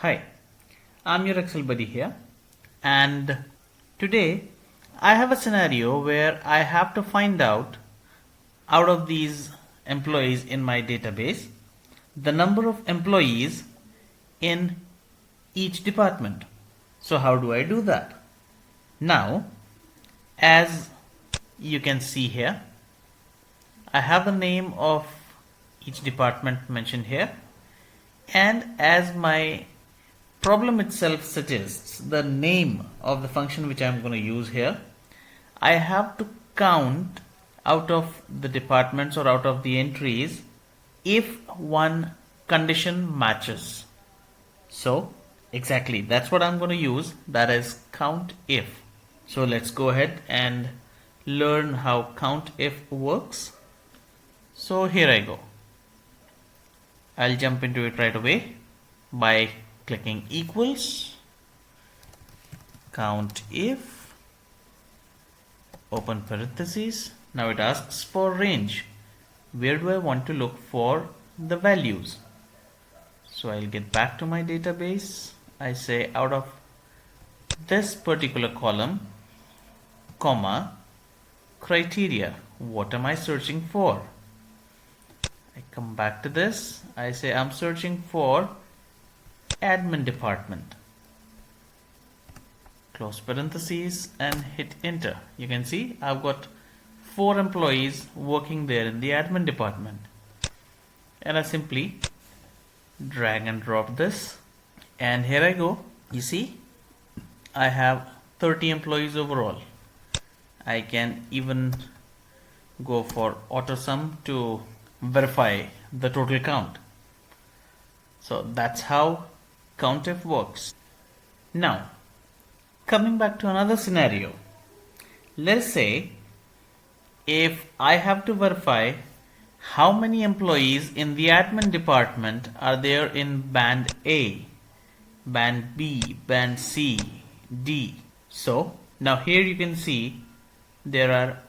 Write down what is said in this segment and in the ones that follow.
Hi, I'm your Excel buddy here, and today I have a scenario where I have to find out of these employees in my database the number of employees in each department. So, how do I do that? Now, as you can see here, I have the name of each department mentioned here, and as my problem itself suggests the name of the function which I'm going to use here, I have to count out of the departments or out of the entries if one condition matches. So exactly that's what I'm going to use, that is count if. So let's go ahead and learn how count if works. So here I go. I'll jump into it right away by clicking equals, count if, open parentheses. Now it asks for range. Where do I want to look for the values? So I'll get back to my database. I say out of this particular column, comma, criteria. What am I searching for? I come back to this. I say I'm searching for admin department. Close parentheses and hit enter. You can see I've got 4 employees working there in the admin department. And I simply drag and drop this. And here I go. You see, I have 30 employees overall. I can even go for auto sum to verify the total count. So that's how Countif works. Now, coming back to another scenario. Let's say if I have to verify how many employees in the admin department are there in band A, band B, band C, D. So now here you can see there are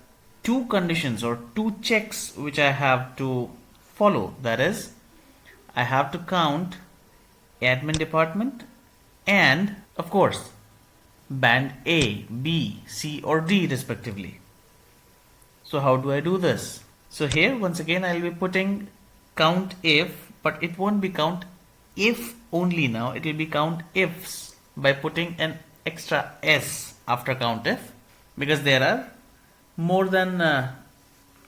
2 conditions or 2 checks which I have to follow. That is, I have to count admin department and of course band A, B, C or D respectively. So how do I do this? So here once again I'll be putting count if, but it won't be count if only now, it will be count ifs by putting an extra s after count if, because there are more than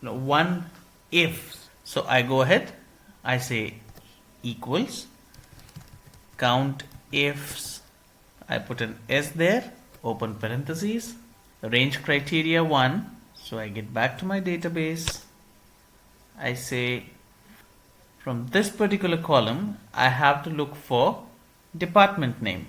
one if. So I go ahead, I say equals count ifs, I put an s there, open parentheses, range criteria 1. So I get back to my database. I say from this particular column I have to look for department name.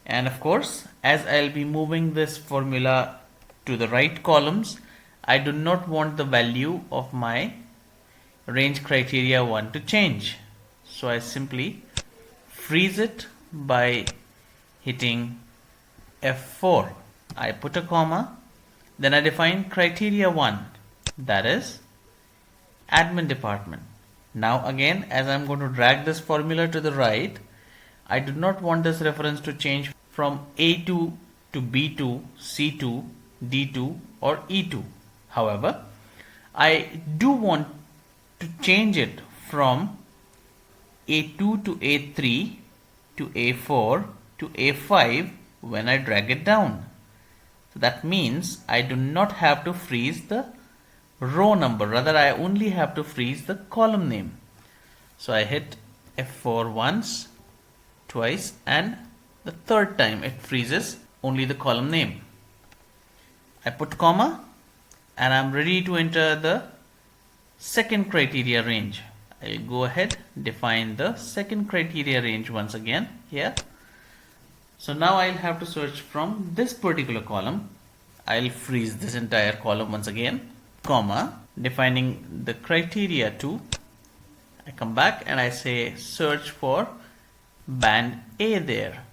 And of course, as I'll be moving this formula to the right columns, I do not want the value of my range criteria 1 to change. So I simply freeze it by hitting F4. I put a comma, then I define criteria 1, that is admin department. Now again, as I'm going to drag this formula to the right, I do not want this reference to change from A2 to B2, C2, D2 or E2. However, I do want to change it from A2 to A3 to A4 to A5 when I drag it down. So that means I do not have to freeze the row number, rather I only have to freeze the column name. So I hit F4 once, twice, and the third time it freezes only the column name. I put comma and I'm ready to enter the second criteria range. I'll go ahead, define the second criteria range once again here. So now I'll have to search from this particular column. I'll freeze this entire column once again, comma, defining the criteria 2. I come back and I say search for band A there.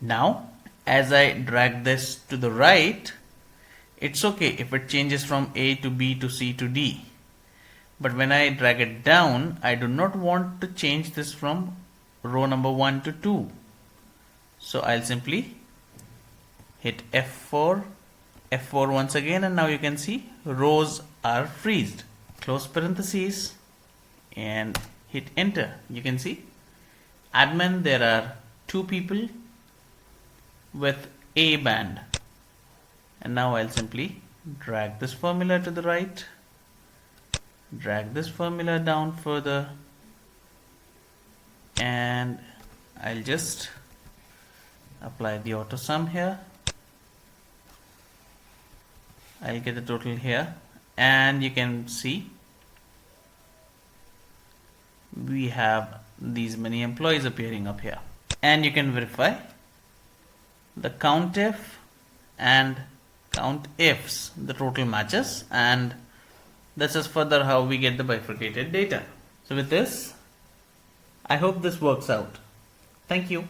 Now as I drag this to the right, it's okay if it changes from A to B to C to D. But when I drag it down, I do not want to change this from row number 1 to 2. So I'll simply hit F4, F4 once again, and now you can see rows are freezed. Close parentheses and hit enter. You can see admin, there are 2 people with A band. And now I'll simply drag this formula to the right, drag this formula down further, and I'll just apply the auto sum here. I'll get the total here, and you can see we have these many employees appearing up here. And you can verify the Countif and Countifs, the total matches, and this is further how we get the bifurcated data. So with this, I hope this works out. Thank you.